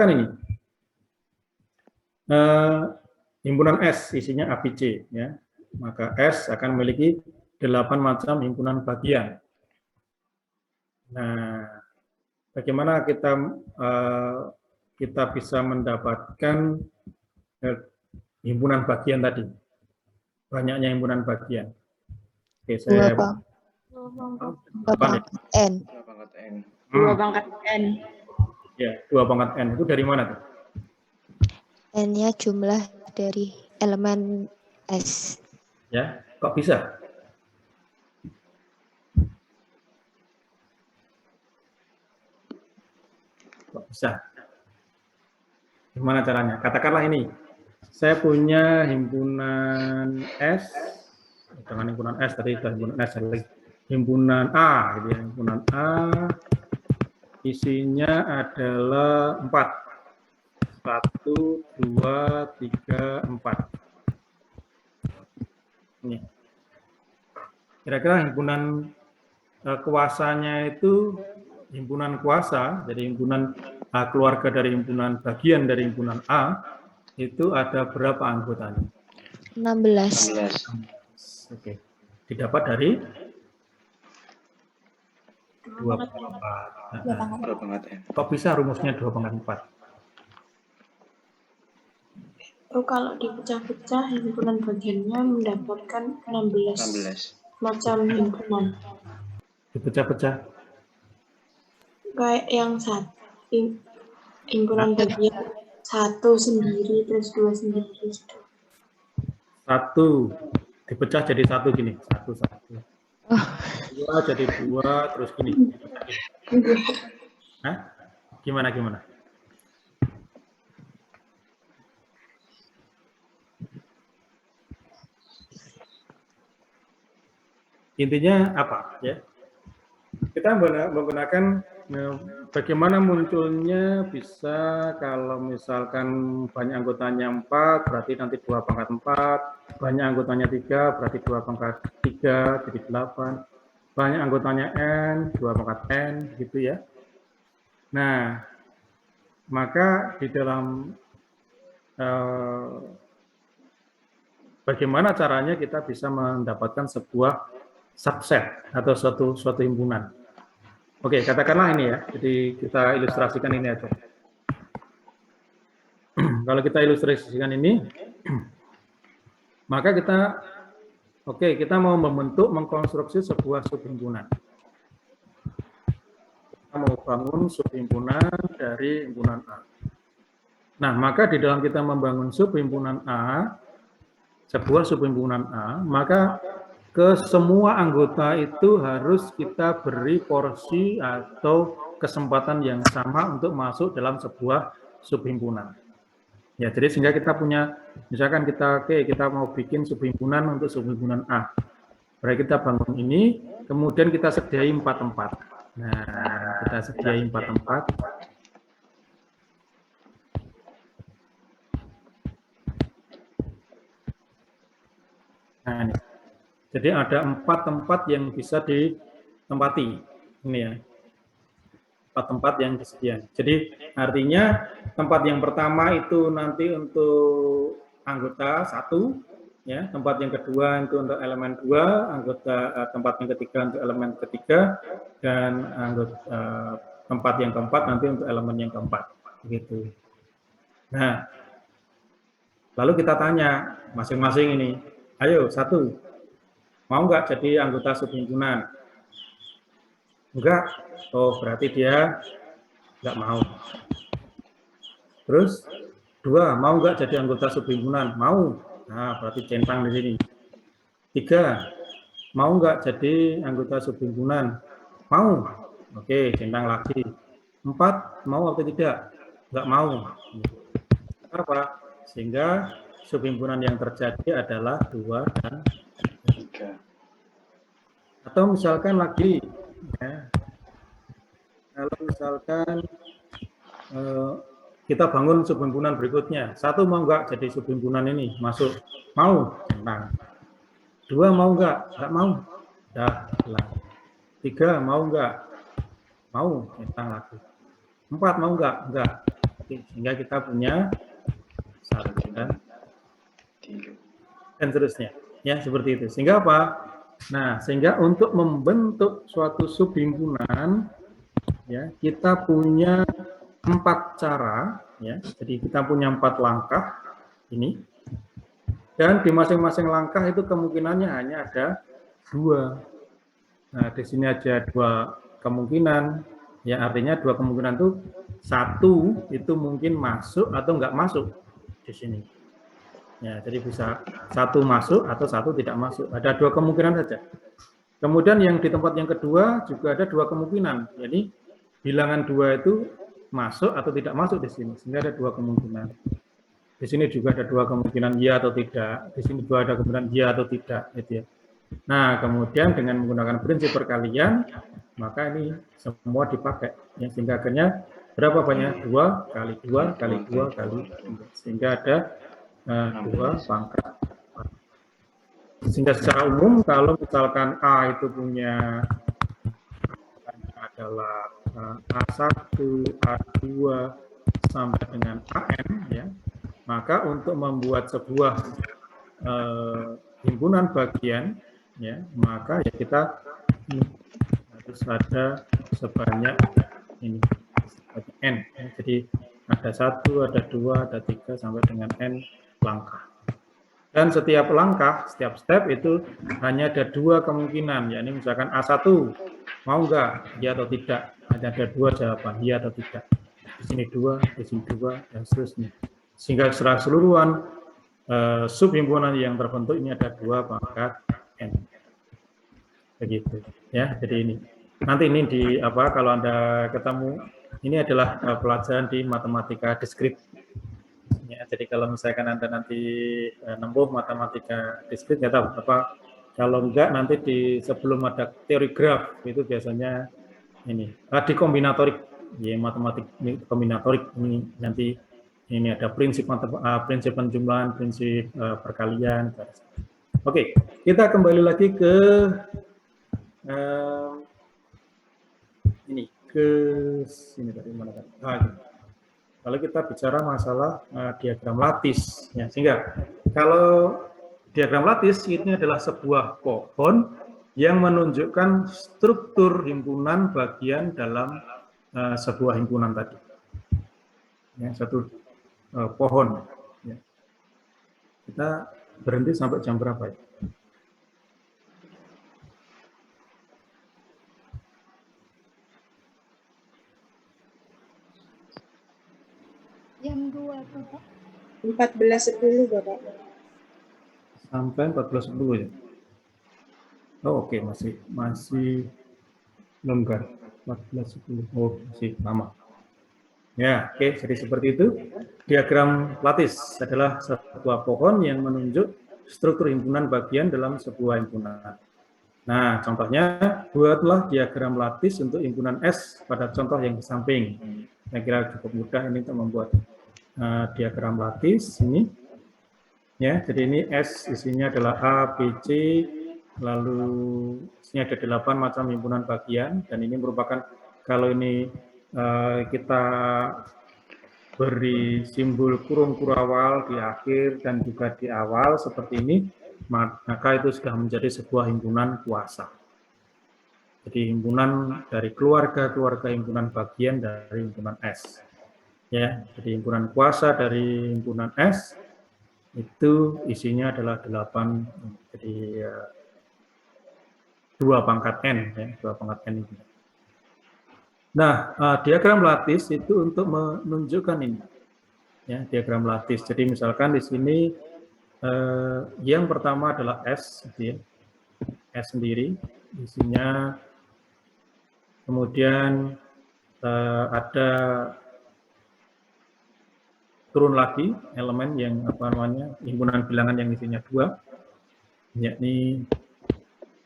Kan ini himpunan S isinya A, B, C, ya. Maka S akan memiliki 8 macam himpunan bagian. Nah, bagaimana kita bisa mendapatkan himpunan bagian tadi? Banyaknya himpunan bagian. Oke, saya 2 pangkat N. 2 pangkat N. Ya, 2 pangkat N. Itu dari mana tuh? N-nya jumlah dari elemen S. Ya, kok bisa? Kok bisa? Gimana caranya? Katakanlah ini, saya punya himpunan S, jangan himpunan S tadi, himpunan S lagi. Himpunan A, gitu ya. Himpunan A isinya adalah 4. 1, 2, 3, 4. Ini. Kira-kira himpunan kuasanya itu himpunan kuasa, jadi himpunan keluarga dari himpunan bagian dari himpunan A, itu ada berapa anggotanya? 16. Oke. Didapat dari 2 pangkat 4. Kok bisa rumusnya 2 pangkat 4? Oh, kalau dipecah-pecah himpunan bagiannya mendapatkan 16 macam himpunan. Dipecah-pecah. Kayak yang himpunan bagian 1 sendiri terus 2 sendiri. 1 dipecah jadi 1 gini, 1. 2 jadi 2 terus gini. Hah? Gimana? Intinya apa ya? Kita menggunakan bagaimana munculnya bisa kalau misalkan banyak anggotanya 4 berarti nanti 2 pangkat 4, banyak anggotanya 3 berarti 2 pangkat 3 jadi 8, banyak anggotanya N 2 pangkat N gitu ya. Nah, maka di dalam bagaimana caranya kita bisa mendapatkan sebuah subset atau suatu himpunan. Oke, katakanlah ini ya. Jadi kita ilustrasikan ini aja. Kalau kita ilustrasikan ini, maka kita mau mengkonstruksi sebuah subhimpunan. Kita mau bangun subhimpunan dari himpunan A. Nah, maka di dalam kita membangun subhimpunan A, sebuah subhimpunan A, maka ke semua anggota itu harus kita beri porsi atau kesempatan yang sama untuk masuk dalam sebuah subhimpunan. Ya, jadi sehingga kita punya, misalkan kita mau bikin subhimpunan untuk subhimpunan A. Berarti kita bangun ini, kemudian kita sediai 4 tempat. Nah, kita sediai 4 tempat. Nah, ini. Jadi ada 4 tempat yang bisa ditempati, ini ya, 4 tempat yang disediakan. Jadi artinya tempat yang pertama itu nanti untuk anggota 1, ya. Tempat yang kedua itu untuk elemen 2, tempat yang ketiga untuk elemen ketiga, dan tempat yang keempat nanti untuk elemen yang keempat, begitu. Nah, lalu kita tanya masing-masing ini, ayo 1. Mau nggak jadi anggota subhimpunan? Enggak. Oh, berarti dia nggak mau. Terus 2, mau nggak jadi anggota subhimpunan? Mau. Nah, berarti centang di sini. 3, mau nggak jadi anggota subhimpunan? Mau. Oke, centang lagi. 4, mau atau tidak? Nggak mau. Apa? Sehingga subhimpunan yang terjadi adalah 2 dan 3. Atau misalkan lagi, ya, kalau misalkan kita bangun subhimpunan berikutnya, 1 mau nggak jadi subhimpunan ini masuk? Mau, centang. 2 mau nggak? Nggak mau. Dah, lah. 3 mau nggak? Mau, centang lagi. 4 mau nggak? Nggak. Oke, sehingga kita punya 1 dan seterusnya. Ya, seperti itu. Sehingga apa? Nah, sehingga untuk membentuk suatu subhimpunan, ya, kita punya 4 cara, ya. Jadi kita punya 4 langkah ini. Dan di masing-masing langkah itu kemungkinannya hanya ada 2. Nah, di sini aja 2 kemungkinan, ya, artinya 2 kemungkinan itu 1 itu mungkin masuk atau enggak masuk di sini. Ya, jadi bisa 1 masuk atau 1 tidak masuk. Ada 2 kemungkinan saja. Kemudian yang di tempat yang kedua juga ada 2 kemungkinan. Jadi bilangan 2 itu masuk atau tidak masuk di sini. Sehingga ada 2 kemungkinan. Di sini juga ada 2 kemungkinan ya atau tidak. Di sini juga ada kemungkinan ya atau tidak, gitu ya. Nah, kemudian dengan menggunakan prinsip perkalian, maka ini semua dipakai. Ya, sehingga akhirnya berapa banyak? 2 kali 2 kali 2 kali 2. Sehingga ada 2 pangkat. Sehingga secara umum kalau misalkan A itu punya adalah A1, A2 sampai dengan AN, ya, maka untuk membuat sebuah himpunan bagian, ya, maka ya kita harus ada sebanyak ini N, ya. Jadi ada 1, ada 2, ada 3 sampai dengan N langkah. Dan setiap langkah, setiap step itu hanya ada 2 kemungkinan, yakni misalkan A1 mau enggak, ya atau tidak. Hanya ada 2 jawaban, ya atau tidak. Di sini 2, di sini 2, dan seterusnya. Sehingga secara keseluruhan subhimpunan yang terbentuk ini ada 2 pangkat N. Begitu, ya. Jadi ini. Nanti ini di apa kalau Anda ketemu, ini adalah pelajaran di matematika diskrit. Ya, jadi kalau misalkan Anda nanti nempuh matematika diskrit, nggak tahu apa, kalau enggak nanti di sebelum ada teori graf itu biasanya ini di kombinatorik, ya, matematik kombinatorik ini nanti ini ada prinsip prinsip penjumlahan, prinsip perkalian. Oke, kita kembali lagi ke ini ke sini tadi mana tadi? Kalau kita bicara masalah diagram lattice, ya, sehingga kalau diagram lattice ini adalah sebuah pohon yang menunjukkan struktur himpunan bagian dalam sebuah himpunan tadi. Ya, satu pohon. Ya. Kita berhenti sampai jam berapa ya? Jam 2, Bapak. 14.10, Bapak. Sampai 14.10 ya. Oh, oke, masih longgar. 14.10. Oh, masih lama. Ya, oke, jadi seperti itu. Diagram lattice adalah sebuah pohon yang menunjuk struktur himpunan bagian dalam sebuah himpunan. Nah, contohnya buatlah diagram lattice untuk himpunan S pada contoh yang di samping. Saya kira cukup mudah ini untuk membuat diagram lattice ini. Ya, jadi ini S isinya adalah A, B, C, lalu isinya ada 8 macam himpunan bagian, dan ini merupakan kalau ini kita beri simbol kurung kurawal di akhir dan juga di awal seperti ini, maka itu sudah menjadi sebuah himpunan kuasa. Jadi himpunan dari keluarga himpunan bagian dari himpunan S. Ya, jadi himpunan kuasa dari himpunan S itu isinya adalah 8, jadi 2 pangkat N, ya, 2 pangkat N itu. Nah, diagram lattice itu untuk menunjukkan ini, ya, diagram lattice. Jadi misalkan di sini yang pertama adalah S, gitu ya, S sendiri, isinya, kemudian ada turun lagi elemen yang apa namanya himpunan bilangan yang isinya 2, yakni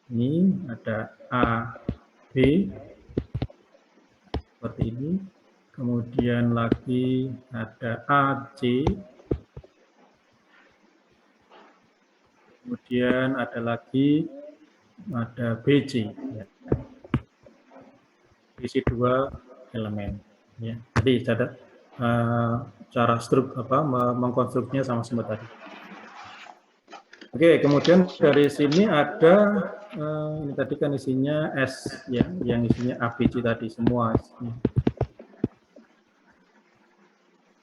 ini ada A, B seperti ini, kemudian lagi ada A, C, kemudian ada lagi ada B, C, ya. Isi 2 elemen, ya. Jadi catat cara mengkonstruksinya sama tadi. Oke, kemudian dari sini ada ini tadi kan isinya S ya, yang isinya ABC tadi semua isinya.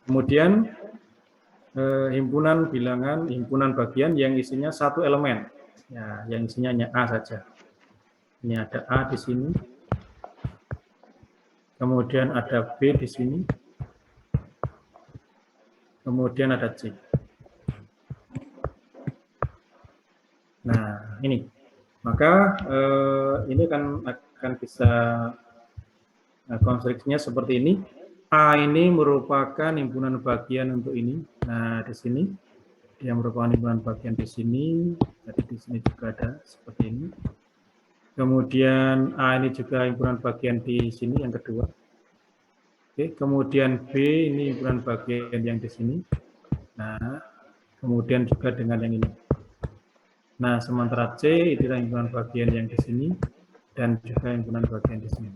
Kemudian himpunan bilangan, himpunan bagian yang isinya satu elemen. Ya, yang isinya hanya A saja. Ini ada A di sini. Kemudian ada B di sini. Kemudian ada C. Nah, ini. Maka ini akan bisa konstruksinya seperti ini. A ini merupakan himpunan bagian untuk ini. Nah, di sini dia merupakan himpunan bagian di sini. Jadi di sini juga ada seperti ini. Kemudian A ini juga himpunan bagian di sini yang kedua. Oke, kemudian B ini himpunan bagian yang di sini. Nah, kemudian juga dengan yang ini. Nah, sementara C itu himpunan bagian yang di sini dan juga himpunan bagian di sini.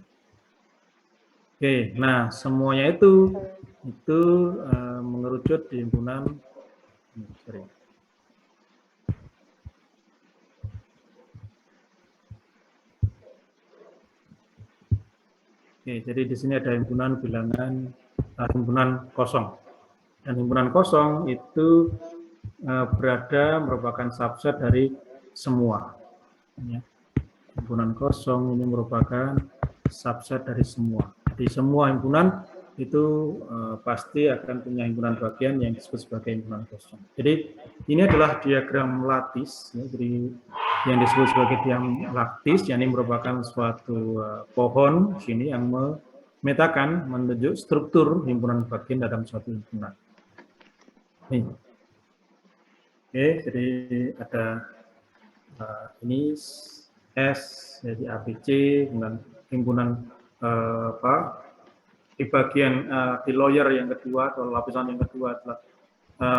Oke, nah semuanya itu mengerucut di himpunan. Oke, jadi di sini ada himpunan bilangan, himpunan kosong. Dan himpunan kosong itu merupakan subset dari semua. Ya. Himpunan kosong ini merupakan subset dari semua. Di semua himpunan itu pasti akan punya himpunan bagian yang disebut sebagai himpunan kosong. Jadi ini adalah diagram lattice, ya, jadi yang disebut sebagai diagram lattice, yang ini merupakan suatu pohon sini yang memetakan, menunjuk struktur himpunan bagian dalam suatu himpunan. Nih. Oke, jadi ada ini S, jadi ABC, kemudian himpunan di bagian di layer yang kedua atau lapisan yang kedua adalah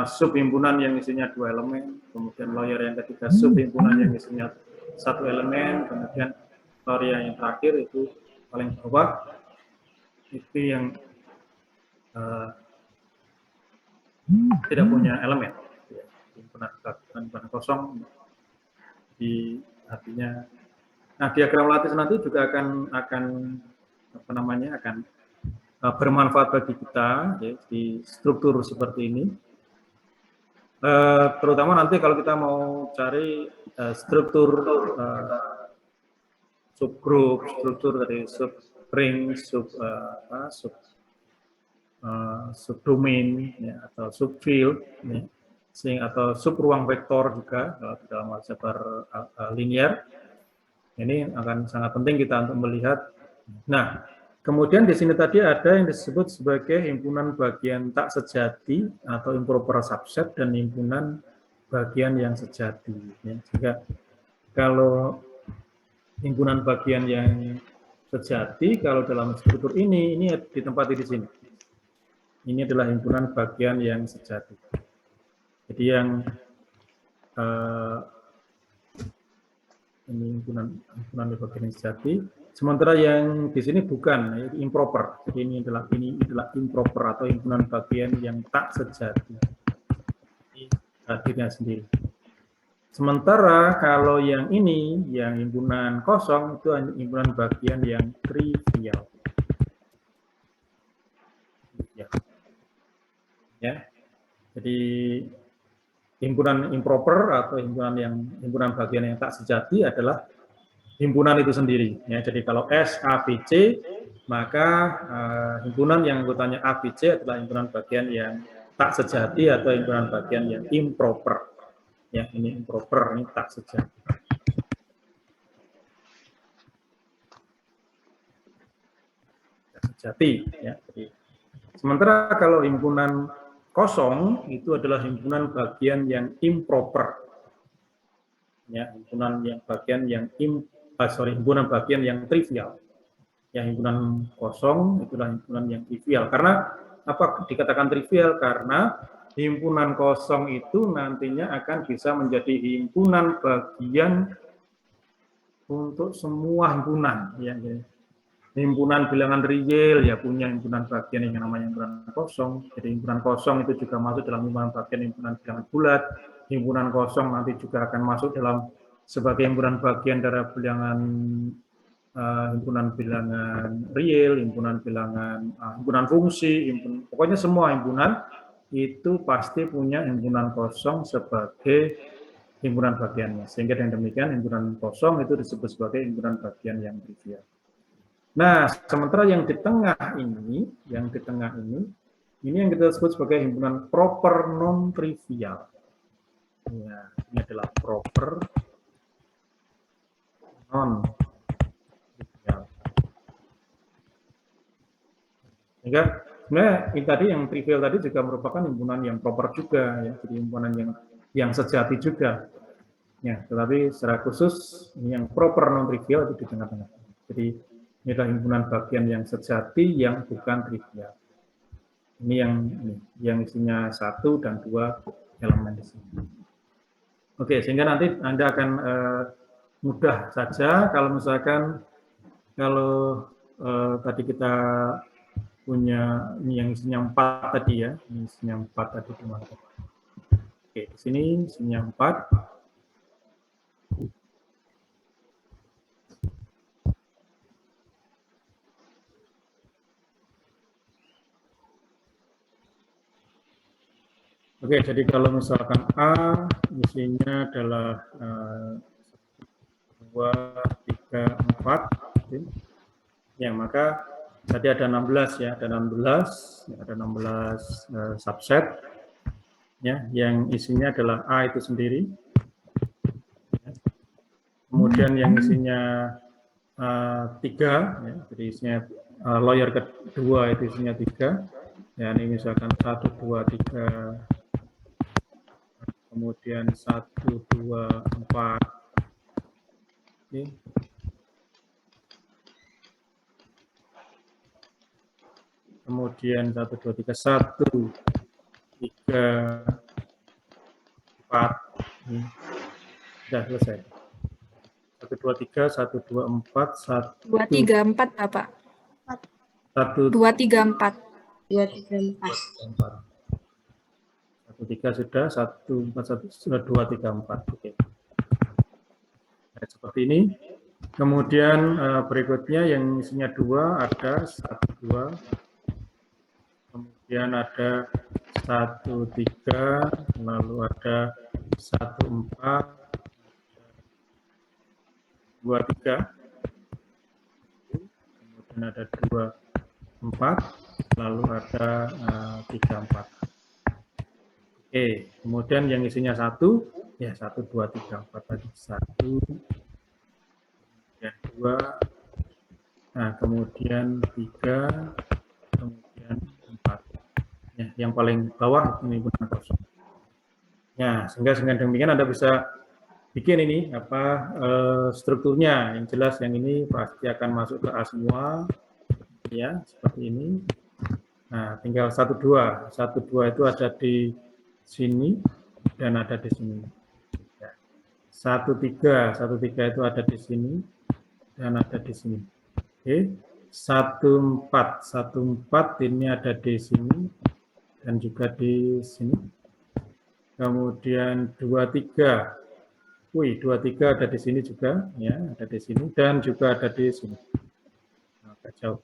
subhimpunan yang isinya 2 elemen, kemudian layer yang ketiga subhimpunan yang isinya 1 elemen, kemudian layer yang terakhir itu paling bawah itu yang tidak punya elemen, himpunan kosong. Di artinya, nah diagram lattice nanti juga akan apa namanya akan bermanfaat bagi kita ya, di struktur seperti ini. Terutama nanti kalau kita mau cari struktur subgroup, struktur dari subring, subdomain ya, atau subfield ya, atau subruang vektor juga kalau dalam aljabar linear. Ini akan sangat penting kita untuk melihat. Nah, kemudian di sini tadi ada yang disebut sebagai himpunan bagian tak sejati atau improper subset dan himpunan bagian yang sejati. Ya. Jika kalau himpunan bagian yang sejati, kalau dalam struktur ini ditempati di sini. Ini adalah himpunan bagian yang sejati. Jadi yang ini himpunan bagian yang sejati. Sementara yang di sini bukan, yaitu improper. Jadi ini adalah improper atau himpunan bagian yang tak sejati. Ini hadirnya sendiri. Sementara kalau yang ini, yang himpunan kosong itu himpunan bagian yang trivial. Ya. Jadi himpunan improper atau himpunan bagian yang tak sejati adalah himpunan itu sendiri. Ya, jadi kalau S, A, B, C, maka himpunan yang anggotanya A, B, C adalah himpunan bagian yang tak sejati atau himpunan bagian yang improper. Ya, ini improper, ini tak sejati. Tak sejati. Ya. Jadi, sementara kalau himpunan kosong itu adalah himpunan bagian yang improper. Ya, himpunan bagian yang trivial. Ya, himpunan kosong itulah himpunan yang trivial. Karena apa dikatakan trivial? Karena himpunan kosong itu nantinya akan bisa menjadi himpunan bagian untuk semua himpunan. Ya, himpunan bilangan real ya punya himpunan bagian yang namanya himpunan kosong. Jadi himpunan kosong itu juga masuk dalam himpunan bagian himpunan bilangan bulat. Himpunan kosong nanti juga akan masuk dalam sebagai himpunan bagian dari bilangan himpunan bilangan real, himpunan bilangan himpunan fungsi, pokoknya semua himpunan itu pasti punya himpunan kosong sebagai himpunan bagiannya. Sehingga dengan demikian himpunan kosong itu disebut sebagai himpunan bagian yang trivial. Nah, sementara yang di tengah ini yang kita sebut sebagai himpunan proper non trivial. Ya, ini adalah proper non trivial. Sehingga sebenarnya ini tadi yang trivial tadi juga merupakan himpunan yang proper juga ya, jadi himpunan yang sejati juga. Ya, tetapi secara khusus ini yang proper non trivial itu di tengah-tengah. Jadi ini adalah himpunan bagian yang sejati yang bukan trivial. Ini yang isinya 1 dan 2 elemen di sini. Oke, sehingga nanti Anda akan mudah saja kalau misalkan tadi kita punya ini yang isinya 4 tadi ya, ini isinya 4 tadi teman-teman. Oke, di sini isinya 4. Oke, jadi kalau misalkan A isinya adalah 2, 3, 4, ya maka tadi ada 16 ya, ada 16 subset, ya, yang isinya adalah A itu sendiri. Kemudian yang isinya 3, ya, jadi isinya layer kedua itu isinya 3, ya ini misalkan 1, 2, 3. Kemudian 1, 2, 4. Oke. Kemudian 1, 2, 3, 1, 3, 4. Sudah selesai. 1, 2, 3, 1, 2, 4, 1. 2, 3, 4, Bapak. 1, 2, 3, 4. 2, 3, 4. 1, 3 sudah, 1, 4, 1, sudah 2, 3, 4. Oke. Nah, seperti ini. Kemudian berikutnya yang isinya 2 ada 1, 2. Kemudian ada 1, 3, lalu ada 1, 4, 2, 3. Kemudian ada 2, 4, lalu ada 3, 4. Oke, kemudian yang isinya 1, ya 1, 2, 3, 4 tadi 1, kemudian 2, nah kemudian 3, kemudian 4. Ya, yang paling bawah ini himpunan kosong. Ya, sehingga dengan demikian Anda bisa bikin ini strukturnya. Yang jelas yang ini pasti akan masuk ke A semua, ya seperti ini. Nah, tinggal 1, 2. 1, 2 itu ada di sini dan ada di sini. 1, 3 itu ada di sini dan ada di sini. Oke. 1, 4 ini ada di sini dan juga di sini. Kemudian 2, 3. 2, 3 ada di sini juga, ya, ada di sini dan juga ada di sini. Agak jauh.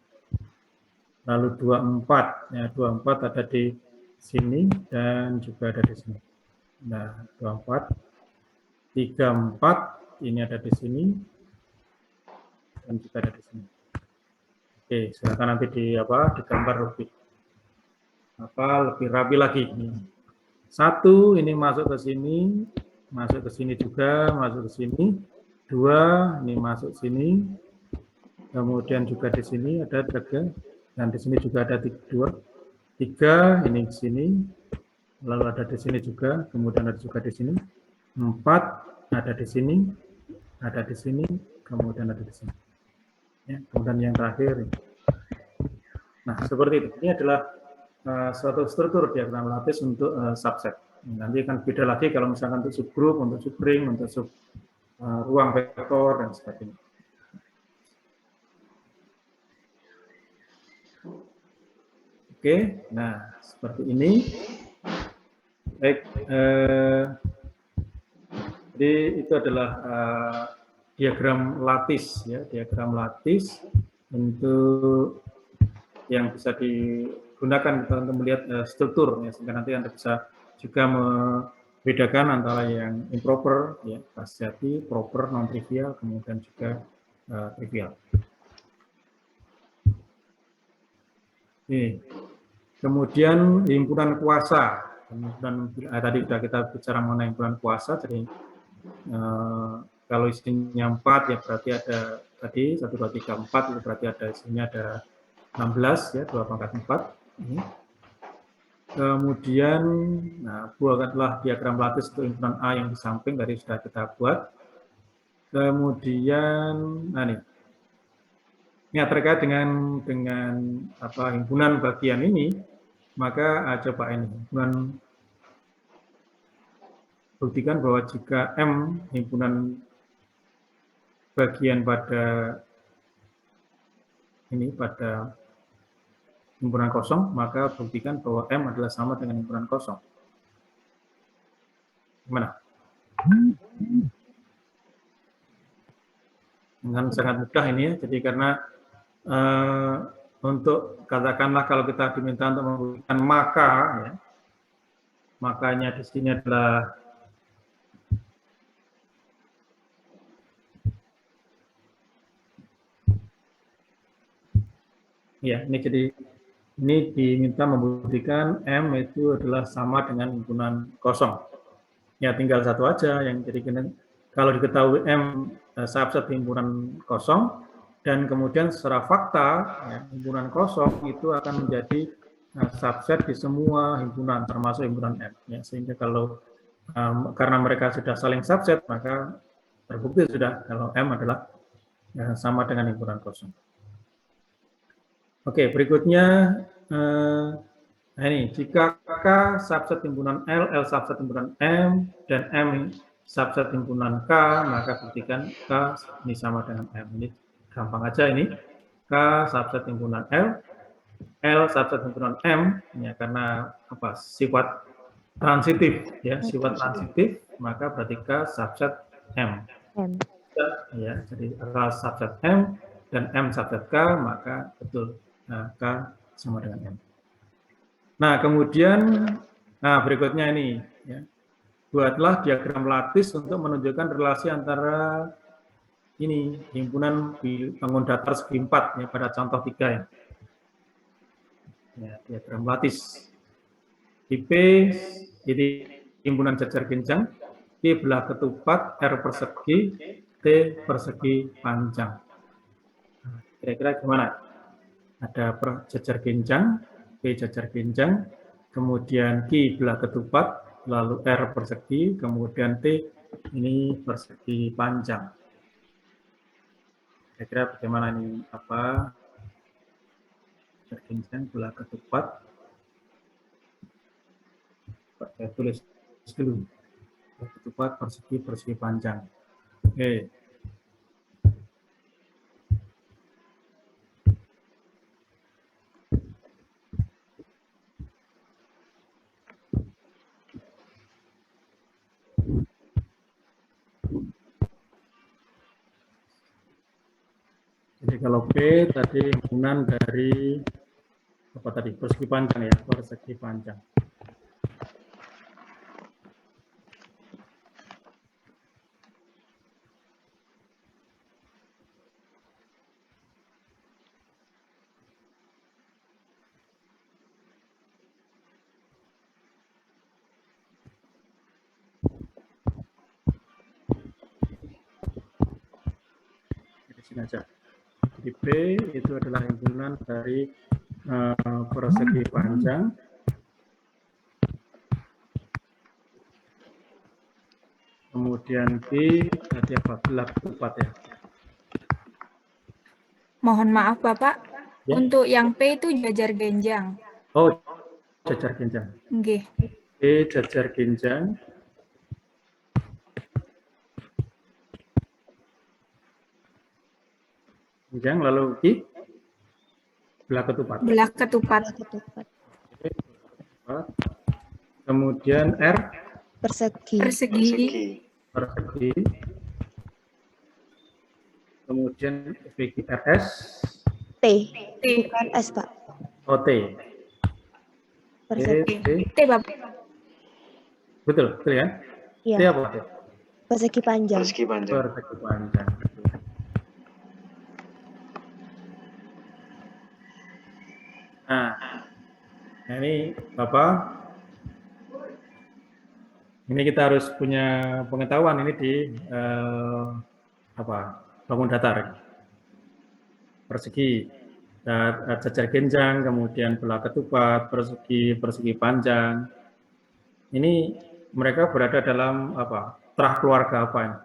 Lalu 2, 4, ya 2, 4 ada di sini dan juga ada di sini. Nah, 2, 4, 3, 4 ini ada di sini dan juga ada di sini. Oke, silakan nanti digambar lebih rapi lagi. 1 ini masuk ke sini juga, masuk ke sini. 2 ini masuk sini. Kemudian juga di sini ada 3 dan di sini juga ada 2. 3 ini di sini, lalu ada di sini juga, kemudian ada juga di sini. 4 ada di sini, ada di sini, kemudian ada di sini. Ya, kemudian yang terakhir. Nah, seperti itu. Ini adalah suatu struktur diagram lattice untuk subset. Nanti akan beda lagi kalau misalkan untuk subgroup, untuk subring, untuk ruang vektor dan sebagainya. Oke, nah seperti ini. Baik, jadi itu adalah diagram lattice ya, diagram lattice untuk yang bisa digunakan untuk melihat struktur ya, sehingga nanti Anda bisa juga membedakan antara yang improper ya, pasjati, proper, non trivial, kemudian juga trivial. Ini. Kemudian himpunan kuasa. Tadi sudah kita bicara mengenai himpunan kuasa, jadi kalau isinya 4 ya berarti ada tadi 1, 2, 3, 4 itu berarti ada isinya ada 16 ya, 2 pangkat 4. Ini. Kemudian buatlah diagram lattice untuk himpunan A yang di samping tadi sudah kita buat. Kemudian ini terkait dengan himpunan bagian ini, maka coba ini himpunan buktikan bahwa jika M himpunan bagian pada himpunan kosong, maka buktikan bahwa M adalah sama dengan himpunan kosong. Gimana? Dengan sangat mudah ini ya, jadi karena untuk katakanlah kalau kita diminta untuk membuktikan maka, ya, makanya di sini adalah ya, ini jadi ini diminta membuktikan M itu adalah sama dengan himpunan kosong. Ya tinggal satu aja yang jadi kalau diketahui M subset himpunan kosong dan kemudian secara fakta ya, himpunan kosong itu akan menjadi subset di semua himpunan termasuk himpunan M. Ya, sehingga kalau karena mereka sudah saling subset maka terbukti sudah kalau M adalah sama dengan himpunan kosong. Oke, berikutnya ini jika K subset himpunan L, L subset himpunan M, dan M subset himpunan K, maka buktikan K ini sama dengan M. Ini gampang aja ini. K subset himpunan L, L subset himpunan M, ya karena sifat transitif, ya sifat transitif, maka berarti K subset M. Ya, jadi K subset M dan M subset K, maka betul K sama dengan M. Nah, kemudian berikutnya ini ya. Buatlah diagram lattice untuk menunjukkan relasi antara ini himpunan bangun datar segi 4 ya pada contoh 3 ya. Ya, diagram lattice. IP jadi himpunan jajar genjang, P belah ketupat, R persegi, T persegi panjang. Kira-kira gimana? Ada jajar genjang, P jajar genjang, kemudian Q belah ketupat, lalu R persegi, kemudian T ini persegi panjang. Kira-kira bagaimana ini jajar genjang belah ketupat. Saya tulis dulu. Ketupat persegi panjang. Oke. Jadi kalau P tadi himpunan dari persegi panjang ya, persegi panjang. Di sini aja. Jadi P itu adalah himpunan dari persegi panjang. Kemudian P tadi belah ketupat ya. Mohon maaf Bapak, Ya. untuk yang P itu jajar genjang. Oh, jajar genjang. Nggih. P jajar genjang. Genjang lalu Q belah ketupat. Belah ketupat. Kemudian R Persegi. Persegi. persegi. Kemudian RS T. T. Bukan S, Pak. OT. Persegi. T, Bapak. Betul ya? T Iya. apa? T? Persegi panjang. Persegi panjang. Nah, ini Bapak, ini kita harus punya pengetahuan ini di bangun datar. Persegi, jajar genjang, kemudian belah ketupat, persegi panjang. Ini mereka berada dalam terah keluarga apa ini?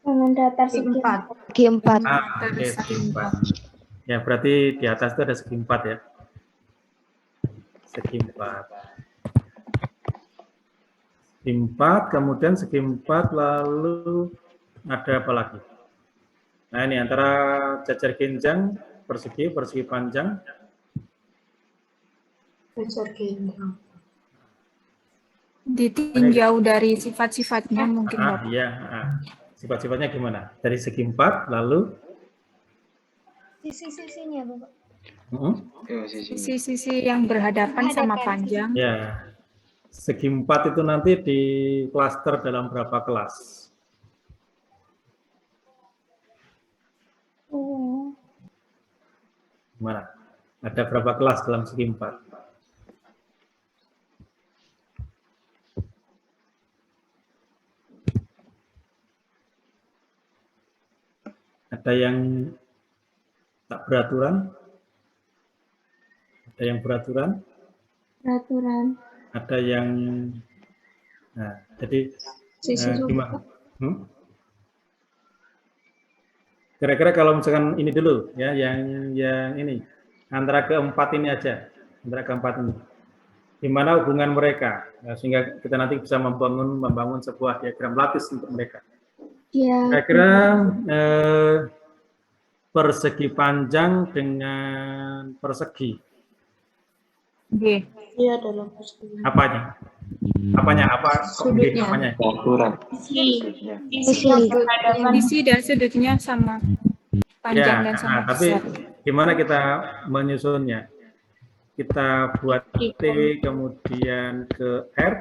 Bangun datar segi 4. Segi 4. Oke, segi 4. Ya, berarti di atas itu ada segi 4 ya. Segi 4. Segi 4, kemudian segi 4, lalu ada apa lagi? Nah, ini antara jajar genjang, persegi panjang. Jajar genjang. Ditinjau dari sifat-sifatnya mungkin, Bapak. Iya. Sifat-sifatnya gimana? Dari segi 4, lalu? Sisi-sisinya, Bapak. Sisi-sisi yang berhadapan sama panjang. Ya, segi 4 itu nanti di klaster dalam berapa kelas? Gimana? Ada berapa kelas dalam segi 4? Ada yang tak beraturan? Ada yang beraturan? Ada yang jadi gimana? Kira-kira kalau misalkan ini dulu ya, yang ini antara keempat ini aja, antara keempat ini, gimana hubungan mereka, sehingga kita nanti bisa membangun sebuah diagram lapis untuk mereka. Kira-kira persegi panjang dengan persegi. G. Iya, dalam persegi. Apanya? Apa? Sudutnya. Apanya? Sisi dan sudutnya sama panjang dan sama tapi besar. gimana kita menyusunnya? Kita buat T, kemudian ke R.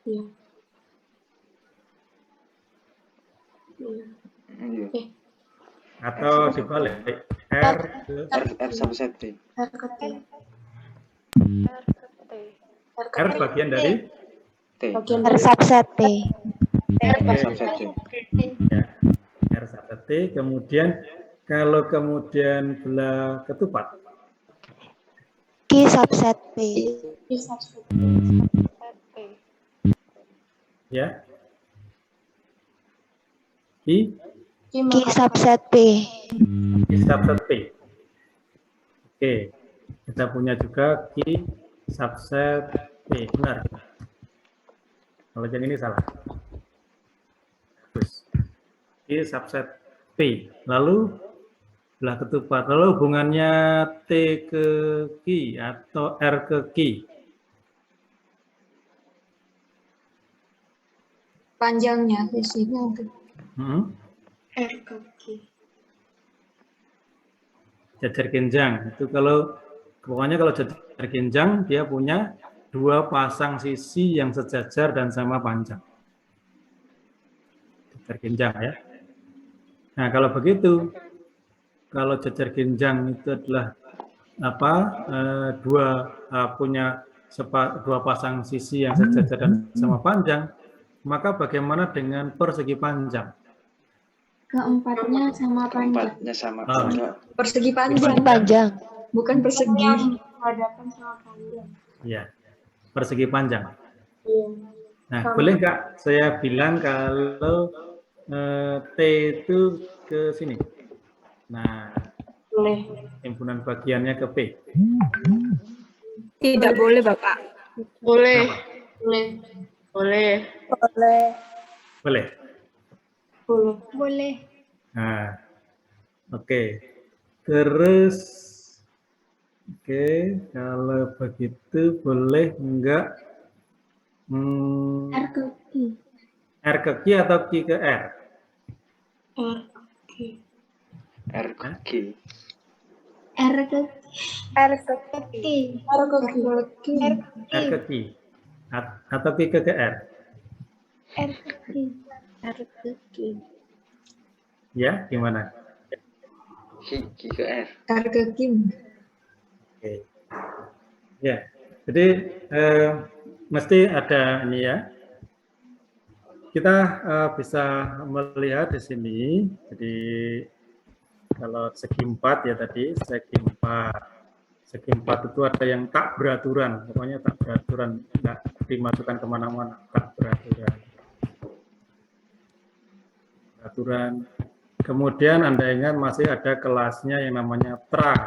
Iya. Atau dibalik, R subset T. R bagian dari R subset T. Ya, R subset T. Kemudian kalau kemudian belah ketupat, Q subset P. ya, I Q subset P. subset P. Oke, kita punya juga Q subset P, benar. Kalau yang ini salah. Terus Q subset P. Lalu belah ketupat. Lalu hubungannya T ke Q atau R ke Q. Panjangnya sisinya R ke Q. Jajar genjang itu pokoknya kalau jajar genjang dia punya dua pasang sisi yang sejajar dan sama panjang. Jajar genjang ya. Nah, kalau begitu, kalau jajar genjang itu adalah punya dua pasang sisi yang sejajar dan sama panjang, maka bagaimana dengan persegi panjang? Keempatnya sama panjang. Persegi Persegi panjang. Bukan persegi. Hadapan sama panjang. Ya, persegi panjang. Iya. Nah, boleh nggak saya bilang kalau T itu ke sini? Nah, Boleh. himpunan bagiannya ke P. Tidak boleh, Bapak. Boleh. Boleh. Nah, oke. Terus Oke, kalau begitu boleh enggak R ke Q. R ke Q atau Q ke R? R ke Q. R ke G. R ke R ke Q. R ke Q. R ke Q atau Q ke R? R ke Q. R ke Q. Ya, gimana? G ke R. R ke Q. Oke. Ya, jadi mesti ada ini ya. Kita bisa melihat di sini. Jadi kalau segi 4 ya tadi, segi 4. Segi 4 itu ada yang tak beraturan, pokoknya tak beraturan, nggak dimasukkan kemana-mana, tak beraturan. Beraturan. Kemudian Anda ingat masih ada kelasnya yang namanya trapesium.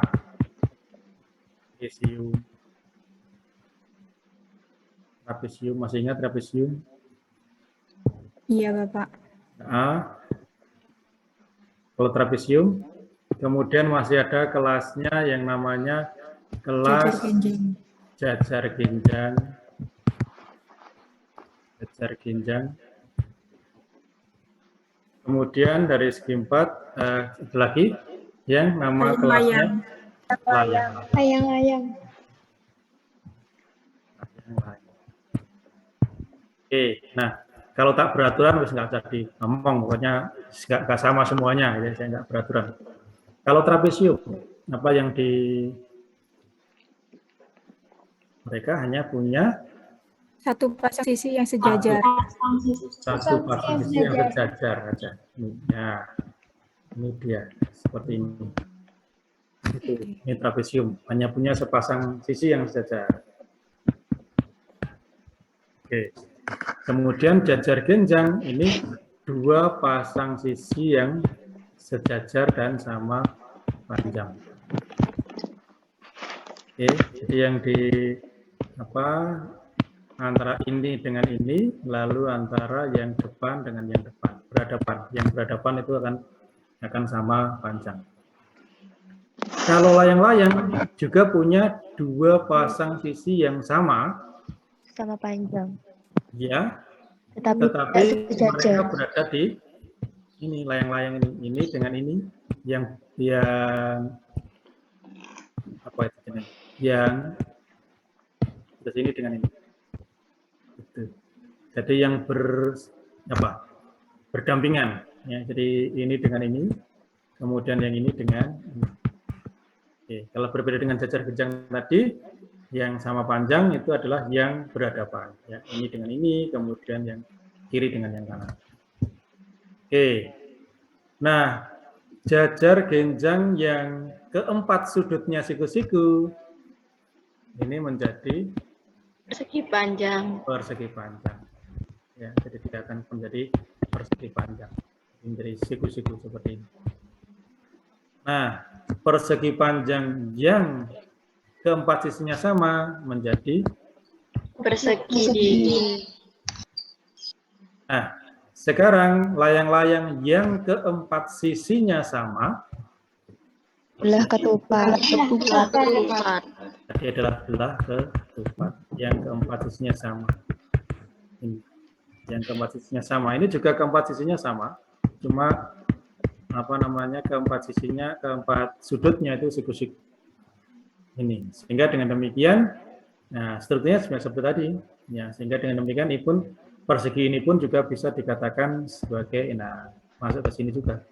Trapesium, masih ingat trapesium? Iya, Bapak. Nah, kalau trapesium, kemudian masih ada kelasnya yang namanya kelas jajar genjang. Jajar genjang. Kemudian dari segi 4 ada lagi yang nama kelasnya layang. Layang-layang. Oke, nah kalau tak beraturan harus nggak jadi ngomong, pokoknya nggak sama semuanya, ya saya nggak beraturan. Kalau trapesium, apa yang mereka hanya punya satu pasang sisi yang sejajar. satu pasang sisi yang sejajar aja. Ya, ini dia seperti ini. Ini trapesium, hanya punya sepasang sisi yang sejajar. Oke. Kemudian jajar genjang ini dua pasang sisi yang sejajar dan sama panjang. Oke, jadi yang di antara ini dengan ini, lalu antara yang depan dengan yang depan, berhadapan. Yang berhadapan itu akan sama panjang. Kalau layang-layang juga punya dua pasang sisi yang sama panjang. ya, Tetapi mereka berada di ini layang-layang ini dengan ini yang apa itu jenis? Yang di sini dengan ini. Gitu. Jadi yang berdampingan ya. Jadi ini dengan ini, kemudian yang ini dengan ini. Oke, kalau berbeda dengan jajar genjang tadi, yang sama panjang itu adalah yang berhadapan. Ya, ini dengan ini, kemudian yang kiri dengan yang kanan. Oke. Nah, jajar genjang yang keempat sudutnya siku-siku ini menjadi Persegi panjang. Persegi panjang. Ya, jadi tidak akan menjadi persegi panjang. Menjadi siku-siku seperti ini. Nah, persegi panjang yang keempat sisinya sama menjadi Persegi. Nah, sekarang layang-layang yang keempat sisinya sama belah ketupat. Tadi adalah belah ketupat. Yang keempat sisinya sama. Ini. Yang keempat sisinya sama. Ini juga keempat sisinya sama. Cuma keempat sudutnya itu siku-siku. Ini. Sehingga dengan demikian, nah strukturnya seperti tadi. Ya, sehingga dengan demikian ini pun persegi ini pun juga bisa dikatakan sebagai masuk ke sini juga.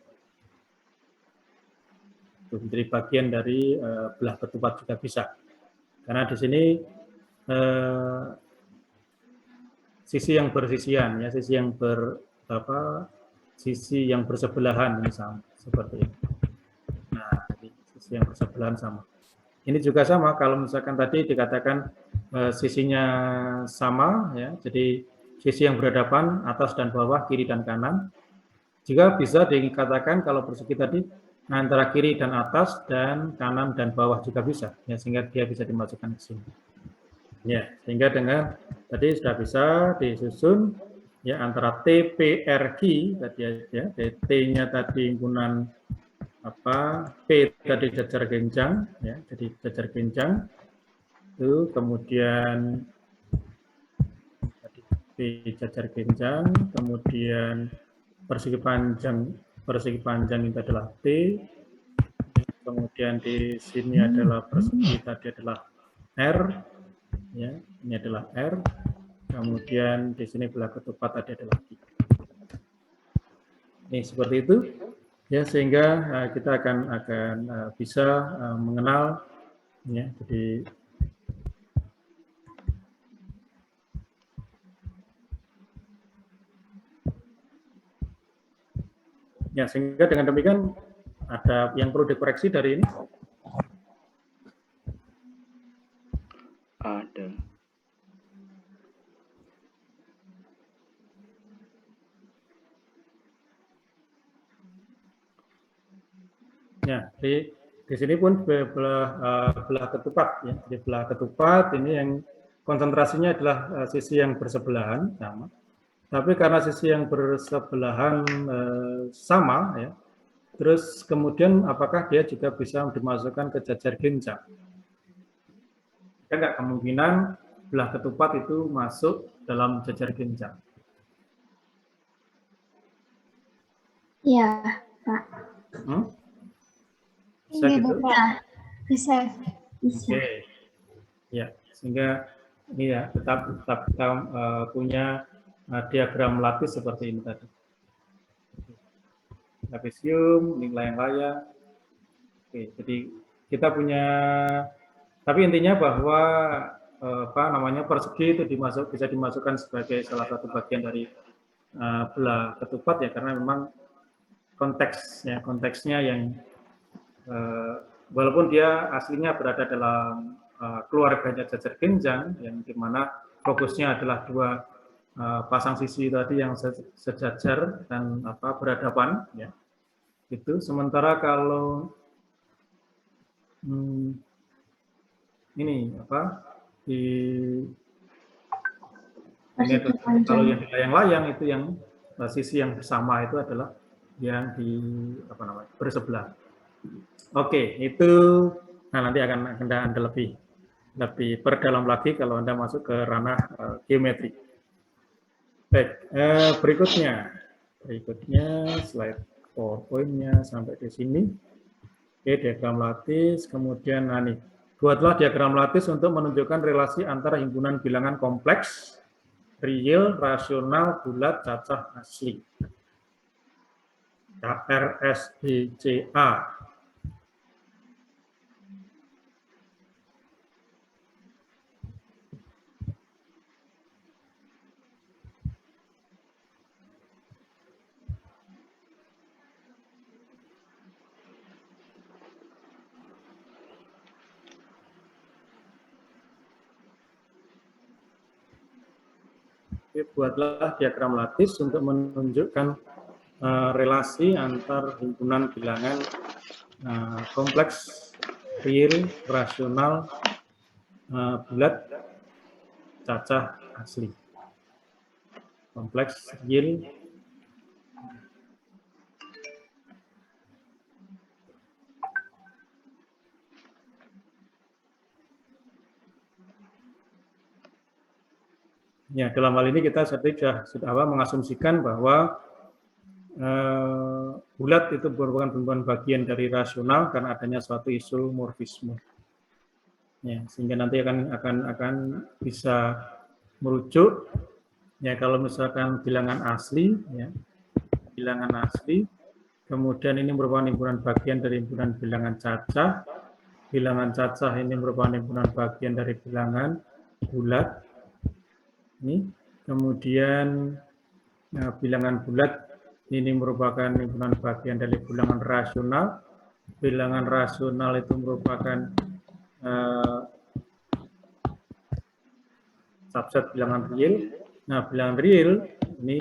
Jadi bagian dari belah ketupat juga bisa. Karena di sini sisi yang bersisian ya, sisi yang bersebelahan misalnya seperti ini. Nah, sisi yang bersebelahan sama. Ini juga sama kalau misalkan tadi dikatakan sisinya sama ya. Jadi sisi yang berhadapan atas dan bawah, kiri dan kanan. Juga bisa dikatakan kalau persegi tadi antara kiri dan atas dan kanan dan bawah juga bisa ya, sehingga dia bisa dimasukkan ke sini. Ya, sehingga dengan tadi sudah bisa disusun ya antara TPRQ tadi ya, T-nya tadi himpunan P tadi jajar genjang, ya, jadi jajar genjang itu, kemudian tadi P jajar genjang, kemudian persegi panjang itu adalah T, kemudian di sini adalah persegi tadi adalah R, ya, ini adalah R, kemudian di sini belah ketupat tadi adalah Q. Ini seperti itu. Ya, sehingga kita akan bisa mengenal, ya, jadi ya, sehingga dengan demikian ada yang perlu dikoreksi dari ini. Ada. Ya, di sini pun belah ketupat, ya. Jadi belah ketupat ini yang konsentrasinya adalah sisi yang bersebelahan sama. Tapi karena sisi yang bersebelahan sama, ya. Terus kemudian apakah dia juga bisa dimasukkan ke jajar genjang? Ada nggak kemungkinan belah ketupat itu masuk dalam jajar genjang? Iya, Pak. Bisa gitu? Bisa. Oke. Ya, sehingga ini ya tetap kita punya diagram lattice seperti ini tadi. Trapesium, ini layang-layang. Oke, jadi kita punya, tapi intinya bahwa persegi itu bisa dimasukkan sebagai salah satu bagian dari belah ketupat, ya, karena memang konteksnya yang walaupun dia aslinya berada dalam keluarganya jajar genjang, yang dimana fokusnya adalah dua pasang sisi tadi yang sejajar dan berhadapan, ya, itu. Sementara kalau ini kalau yang di layang-layang itu yang sisi yang bersama itu adalah yang di bersebelah. Oke, itu nanti akan Anda lebih perdalam lagi kalau Anda masuk ke ranah geometri. Baik, berikutnya slide PowerPoint-nya sampai di sini. Oke, diagram lattice, kemudian nih, buatlah diagram lattice untuk menunjukkan relasi antara himpunan bilangan kompleks, real, rasional, bulat, cacah, asli. RSBCA. Buatlah diagram lattice untuk menunjukkan relasi antar himpunan bilangan kompleks, real, rasional, bulat, cacah, asli. Kompleks, real, ya, dalam hal ini kita sudah mengasumsikan bahwa bulat itu merupakan bagian dari rasional karena adanya suatu isomorfisme. Ya, sehingga nanti akan bisa merujuk, ya, kalau misalkan bilangan asli, ya, kemudian ini merupakan himpunan bagian dari himpunan bilangan cacah. Bilangan cacah ini merupakan himpunan bagian dari bilangan bulat. Ini kemudian bilangan bulat ini merupakan himpunan bagian dari bilangan rasional. Bilangan rasional itu merupakan subset bilangan real. Nah, bilangan real ini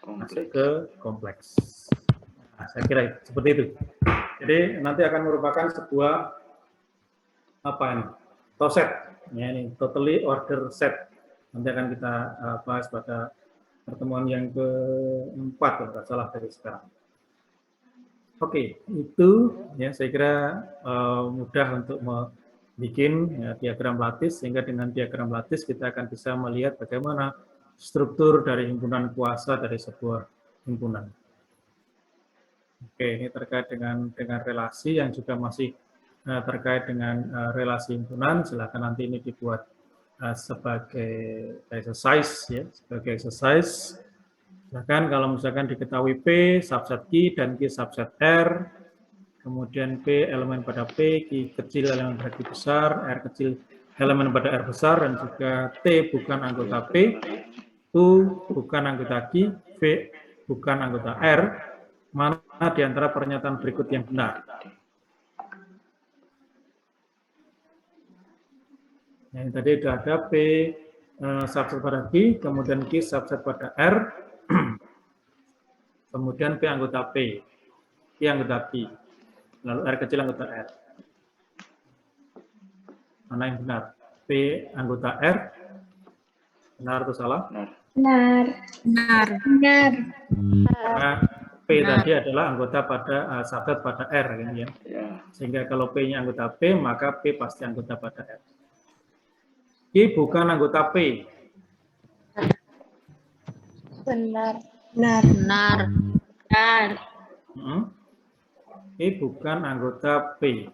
masuk ke kompleks. Nah, saya kira seperti itu. Jadi nanti akan merupakan sebuah toset, ya, ini totally order set. Nanti akan kita bahas pada pertemuan yang keempat, kalau tidak salah dari sekarang. Oke, itu ya saya kira mudah untuk membuat ya, diagram lattice, sehingga dengan diagram lattice kita akan bisa melihat bagaimana struktur dari himpunan kuasa dari sebuah himpunan. Oke, ini terkait dengan relasi yang juga masih terkait dengan relasi himpunan. Silakan nanti ini dibuat sebagai exercise ya, sebagai exercise. Bahkan kalau misalkan diketahui P subset Q dan Q subset R, kemudian P elemen pada P, Q kecil elemen pada Q besar, R kecil elemen pada R besar, dan juga T bukan anggota P, U bukan anggota Q, V bukan anggota R, mana di antara pernyataan berikut yang benar? Nah, yang tadi sudah ada P subset pada Q, kemudian Q subset pada R, kemudian P anggota P, Q anggota P, lalu R kecil anggota R. Mana yang benar? P anggota R, benar atau salah? Benar. Benar. Benar. Karena P tadi adalah anggota pada subset pada R, kan, ya. Ya. Sehingga kalau P-nya anggota P, maka P pasti anggota pada R. Q bukan anggota P. Benar. Benar. Benar. Benar. Q bukan anggota P.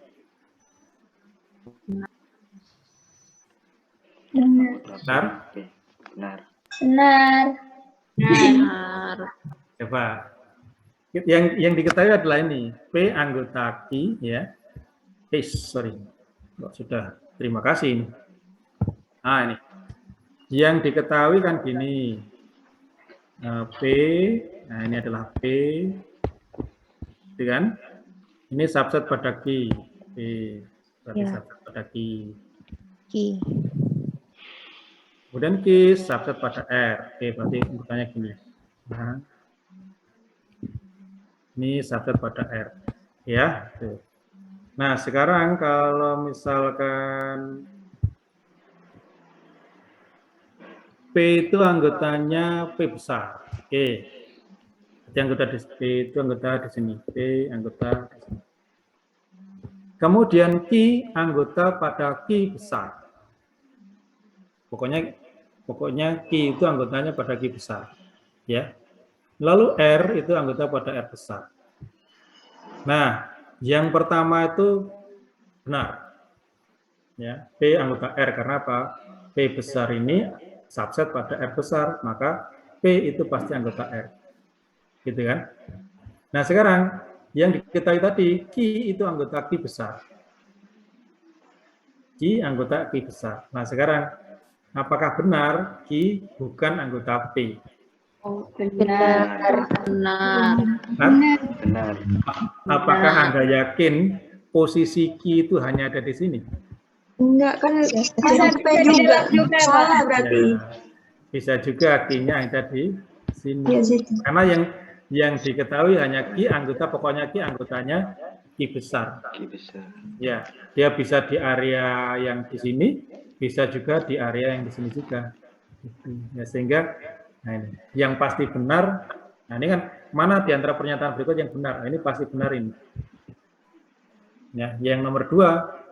Benar? Benar. Benar. Benar. Coba. Yang diketahui adalah ini, P anggota Q, ya. Sorry. Sudah, terima kasih. Nah, ini. Yang diketahui kan gini. P, nah ini adalah P. Gitu kan? Ini subset pada Q. P, berarti Ya. subset pada Q. Q. Kemudian Q subset pada R. Oke, berarti urutannya gini. Nah, ini subset pada R. Ya. Tuh. Nah, sekarang kalau misalkan P itu anggotanya P besar. Oke. Jadi anggota di P itu anggota di sini. P anggota di sini. Kemudian Q anggota pada Q besar. Pokoknya Q itu anggotanya pada Q besar. Ya. Lalu R itu anggota pada R besar. Nah, yang pertama itu benar. Ya, P anggota R karena apa? P besar ini subset pada R besar, maka P itu pasti anggota R. Gitu kan? Nah, sekarang yang diketahui tadi, Q itu anggota Q besar. Q anggota Q besar. Nah, sekarang apakah benar Q bukan anggota P? Benar. Benar. Benar. Apakah Anda yakin posisi Q itu hanya ada di sini? Enggak, kan bisa P juga. Salah berarti. Ya, bisa juga Q-nya ada di sini. Ya, situ. Karena yang diketahui hanya Q anggota, pokoknya Q anggotanya Q besar. Q besar. Ya, dia bisa di area yang di sini, bisa juga di area yang di sini juga. Ya, sehingga nah ini, yang pasti benar. Nah, ini kan mana di antara pernyataan berikut yang benar? Nah, ini pasti benar ini. Ya, yang nomor 2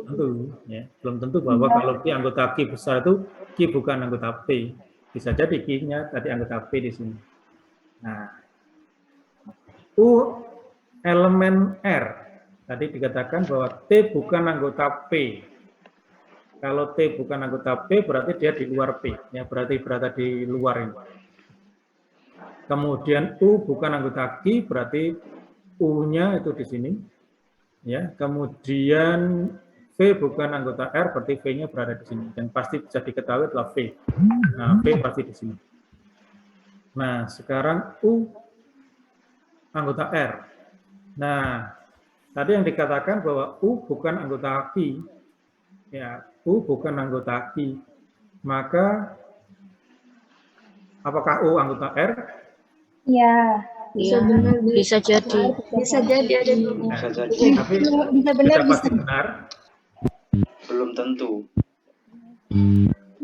tentu, ya, belum tentu bahwa kalau Q anggota Q besar itu Q bukan anggota P. Bisa jadi Q-nya tadi anggota P di sini. Nah, U elemen R. Tadi dikatakan bahwa T bukan anggota P. Kalau T bukan anggota P, berarti dia di luar P. Ya, berarti berada di luar ini. Kemudian U bukan anggota Q, berarti U-nya itu di sini. Ya, kemudian V bukan anggota R, berarti V-nya berada di sini. Dan pasti bisa diketahui adalah V. Nah, V pasti di sini. Nah, sekarang U anggota R. Nah, tadi yang dikatakan bahwa U bukan anggota Q. Ya, U bukan anggota Q. Maka, apakah U anggota R? Ya. Iya. Bisa jadi. Bisa jadi ada Nah, Bisa jadi. tapi bisa benar, sudah pasti bisa benar. Belum tentu.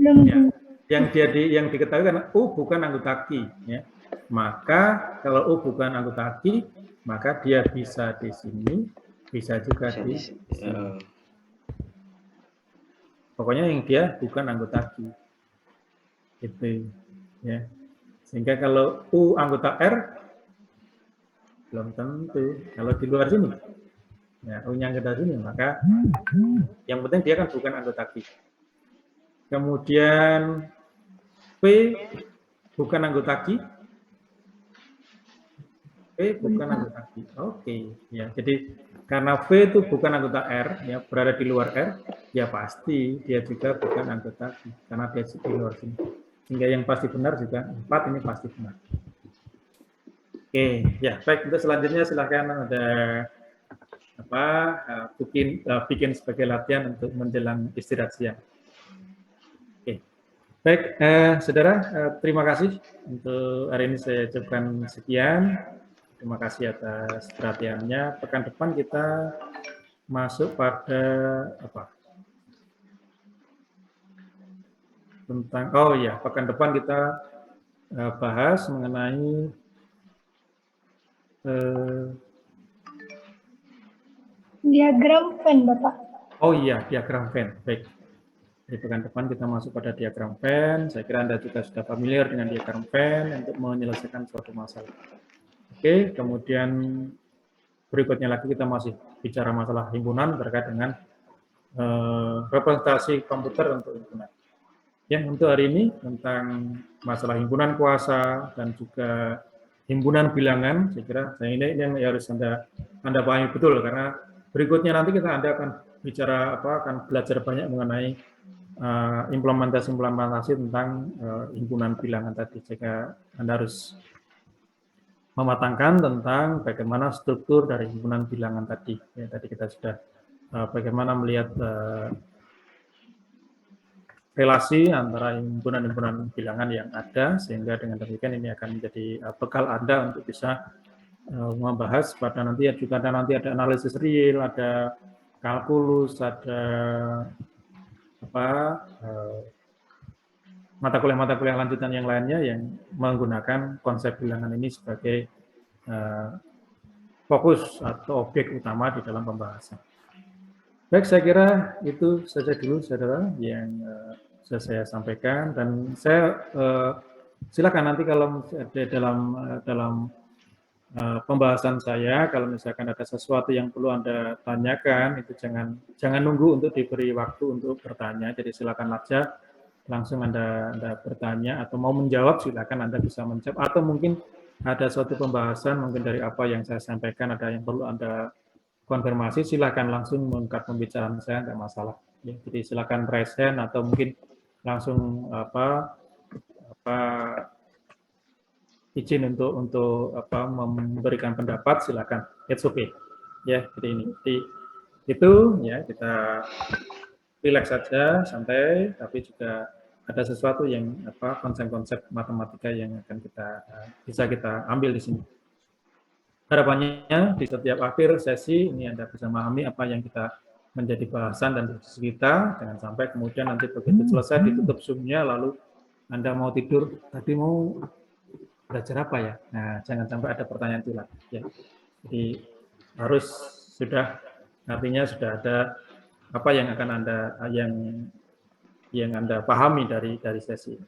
belum. Ya, yang diketahui karena U bukan anggota Q, ya. Maka kalau U bukan anggota Q, maka dia bisa di sini, bisa juga Bisa di di sini. Pokoknya yang dia bukan anggota Q. Gitu. Ya. Sehingga kalau U anggota R, belum tentu. Kalau di luar sini, ya, U-nya anggota sini, maka yang penting dia kan bukan anggota Q. Kemudian P bukan anggota Q. P bukan anggota Q. Oke, ya. Jadi karena V itu bukan anggota R, ya, berada di luar R, ya pasti dia juga bukan anggota Q karena dia di luar sini. Sehingga yang pasti benar juga 4 ini pasti benar. Oke, ya baik. Untuk selanjutnya silakan ada apa bikin sebagai latihan untuk menjelang istirahat siang. Oke, baik, saudara, terima kasih untuk hari ini saya ucapkan sekian. Terima kasih atas perhatiannya. Pekan depan kita masuk pada apa? Tentang pekan depan kita bahas mengenai diagram Venn, Bapak. Oh iya, diagram Venn. Baik. Di pekan depan kita masuk pada diagram Venn. Saya kira Anda juga sudah familiar dengan diagram Venn untuk menyelesaikan suatu masalah. Oke, kemudian berikutnya lagi kita masih bicara masalah himpunan terkait dengan representasi komputer untuk himpunan. Ya, untuk hari ini tentang masalah himpunan kuasa dan juga himpunan bilangan, saya kira ini yang harus Anda pahami betul, karena berikutnya nanti Anda akan bicara akan belajar banyak mengenai implementasi tentang himpunan bilangan tadi. Jika Anda harus mematangkan tentang bagaimana struktur dari himpunan bilangan tadi. Ya, tadi kita sudah bagaimana melihat relasi antara himpunan-himpunan bilangan yang ada, sehingga dengan demikian ini akan menjadi bekal Anda untuk bisa membahas pada nanti juga nanti ada analisis real, ada kalkulus, ada mata kuliah lanjutan yang lainnya yang menggunakan konsep bilangan ini sebagai fokus atau objek utama di dalam pembahasan. Baik, saya kira itu saja dulu, saudara, yang saya sampaikan, dan saya silakan nanti kalau dalam pembahasan saya, kalau misalkan ada sesuatu yang perlu Anda tanyakan, itu jangan nunggu untuk diberi waktu untuk bertanya. Jadi silakan aja langsung Anda bertanya, atau mau menjawab silakan Anda bisa menjawab, atau mungkin ada suatu pembahasan mungkin dari apa yang saya sampaikan ada yang perlu Anda konfirmasi, silakan langsung mengangkat pembicaraan saya, tidak masalah. Ya, jadi silakan raise hand atau mungkin langsung izin untuk memberikan pendapat, silakan. It's okay. Ya, jadi ini. Jadi itu ya, kita relax saja, santai, tapi juga ada sesuatu yang konsep-konsep matematika yang akan bisa kita ambil di sini. Harapannya di setiap akhir sesi ini Anda bisa memahami apa yang kita menjadi bahasan dan diskusi kita, jangan sampai kemudian nanti begitu selesai ditutup Zoom-nya lalu Anda mau tidur, tadi mau belajar apa ya? Nah, jangan sampai ada pertanyaan itu lagi. Ya. Jadi harus artinya sudah ada apa yang akan yang Anda pahami dari sesi ini.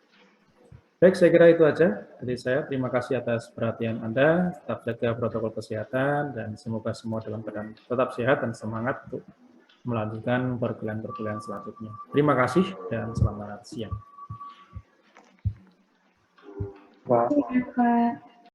Baik, saya kira itu aja dari saya. Terima kasih atas perhatian Anda. Tetap jaga protokol kesehatan dan semoga semua dalam keadaan tetap sehat dan semangat untuk melanjutkan perkuliahan selanjutnya. Terima kasih dan selamat siang. Pak.